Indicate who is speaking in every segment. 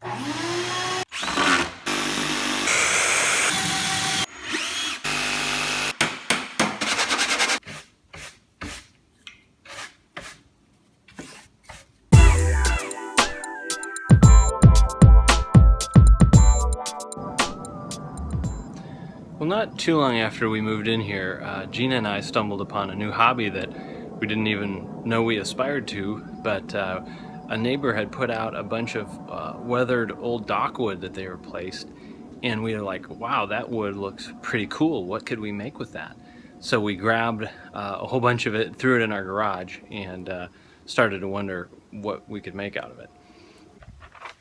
Speaker 1: Well, not too long after we moved in here, Gina and I stumbled upon a new hobby that we didn't even know we aspired to, but a neighbor had put out a bunch of weathered old dockwood that they replaced, and we were like, wow, that wood looks pretty cool. What could we make with that? So we grabbed a whole bunch of it, threw it in our garage, and started to wonder what we could make out of it.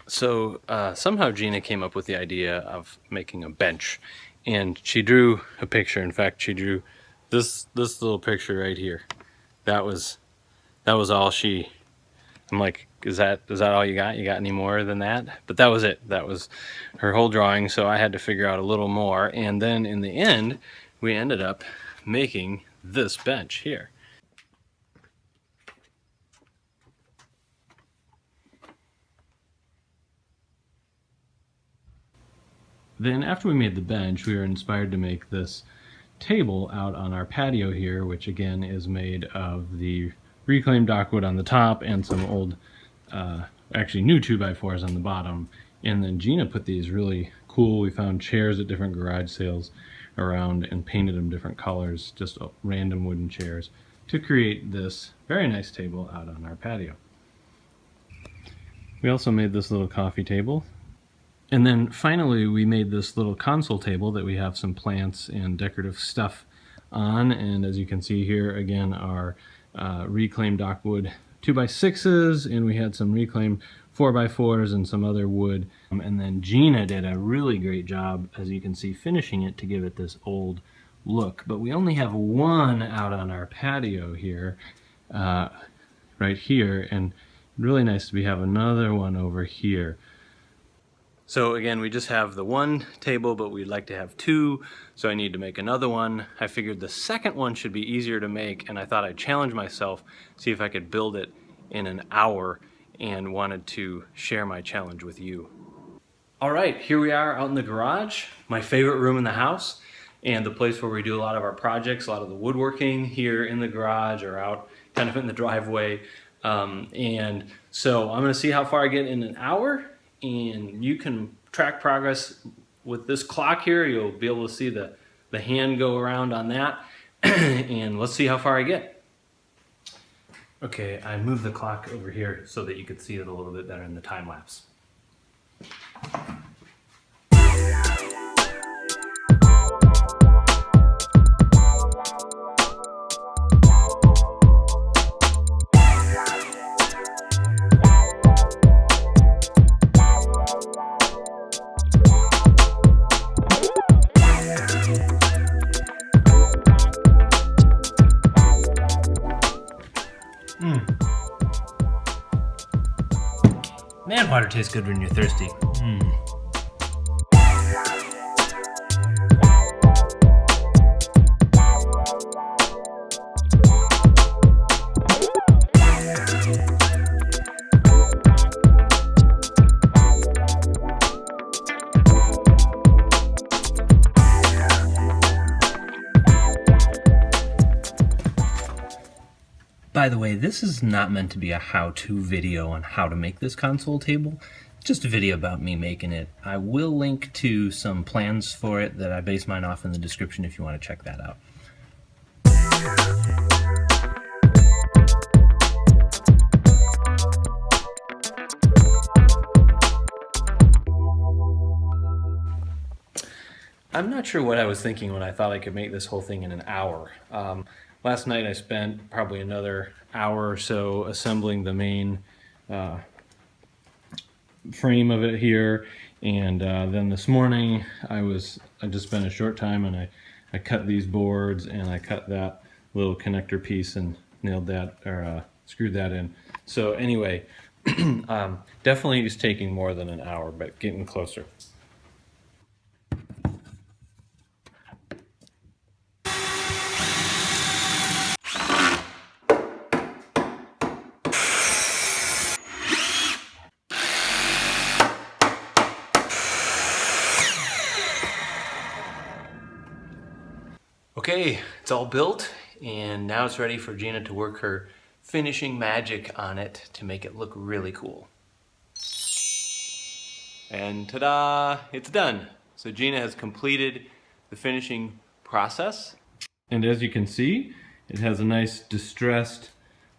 Speaker 1: So somehow Gina came up with the idea of making a bench, and she drew a picture. In fact, she drew this little picture right here. That was all she. I'm like, is that all you got? You got any more than that? But that was it. That was her whole drawing. So I had to figure out a little more, and then in the end, we ended up making this bench here. Then after we made the bench, we were inspired to make this table out on our patio here, which again is made of the reclaimed dockwood on the top and some old, actually new 2x4s on the bottom. And then Gina put these really cool, we found chairs at different garage sales around and painted them different colors, just random wooden chairs, to create this very nice table out on our patio. We also made this little coffee table. And then finally we made this little console table that we have some plants and decorative stuff on, and as you can see here again our reclaimed dockwood 2x6s, and we had some reclaimed 4x4s and some other wood. And then Gina did a really great job, as you can see, finishing it to give it this old look. But we only have one out on our patio here, right here, and really nice to have another one over here. So again, we just have the one table, but we'd like to have two, so I need to make another one. I figured the second one should be easier to make, and I thought I'd challenge myself, see if I could build it in an hour, and wanted to share my challenge with you. All right, here we are out in the garage, my favorite room in the house, and the place where we do a lot of our projects, a lot of the woodworking here in the garage or out kind of in the driveway. And so I'm gonna see how far I get in an hour, and you can track progress with this clock here. You'll be able to see the hand go around on that, and let's see how far I get. Okay, I moved the clock over here so that you could see it a little bit better in the time lapse. Man, water tastes good when you're thirsty. By the way, this is not meant to be a how-to video on how to make this console table. It's just a video about me making it. I will link to some plans for it that I base mine off in the description if you want to check that out. I'm not sure what I was thinking when I thought I could make this whole thing in an hour. Last night I spent probably another hour or so assembling the main frame of it here, and then this morning I just spent a short time and I cut these boards and I cut that little connector piece and nailed that, or screwed that in. So anyway, definitely is taking more than an hour, but getting closer. Okay, it's all built, and now it's ready for Gina to work her finishing magic on it to make it look really cool. And ta-da, it's done. So Gina has completed the finishing process. And as you can see, it has a nice distressed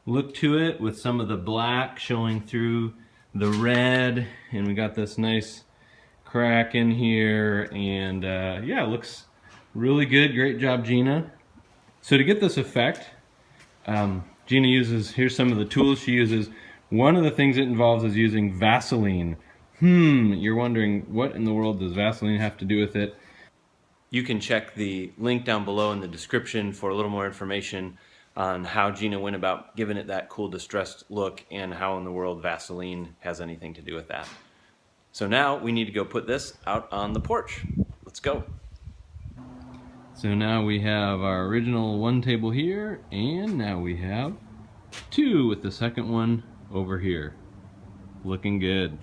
Speaker 1: look to it with some of the black showing through the red, and we got this nice crack in here, and yeah, it looks really good. Great job, Gina. So to get this effect, Gina uses, here's some of the tools she uses. One of the things it involves is using Vaseline. You're wondering, what in the world does Vaseline have to do with it? You can check the link down below in the description for a little more information on how Gina went about giving it that cool distressed look and how in the world Vaseline has anything to do with that. So now we need to go put this out on the porch. Let's go. So now we have our original one table here, and now we have two with the second one over here. Looking good.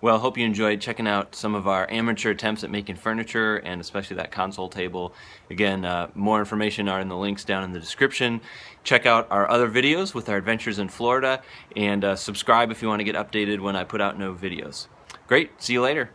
Speaker 1: Well, hope you enjoyed checking out some of our amateur attempts at making furniture, and especially that console table. Again, more information are in the links down in the description. Check out our other videos with our adventures in Florida, and subscribe if you want to get updated when I put out new videos. Great, see you later.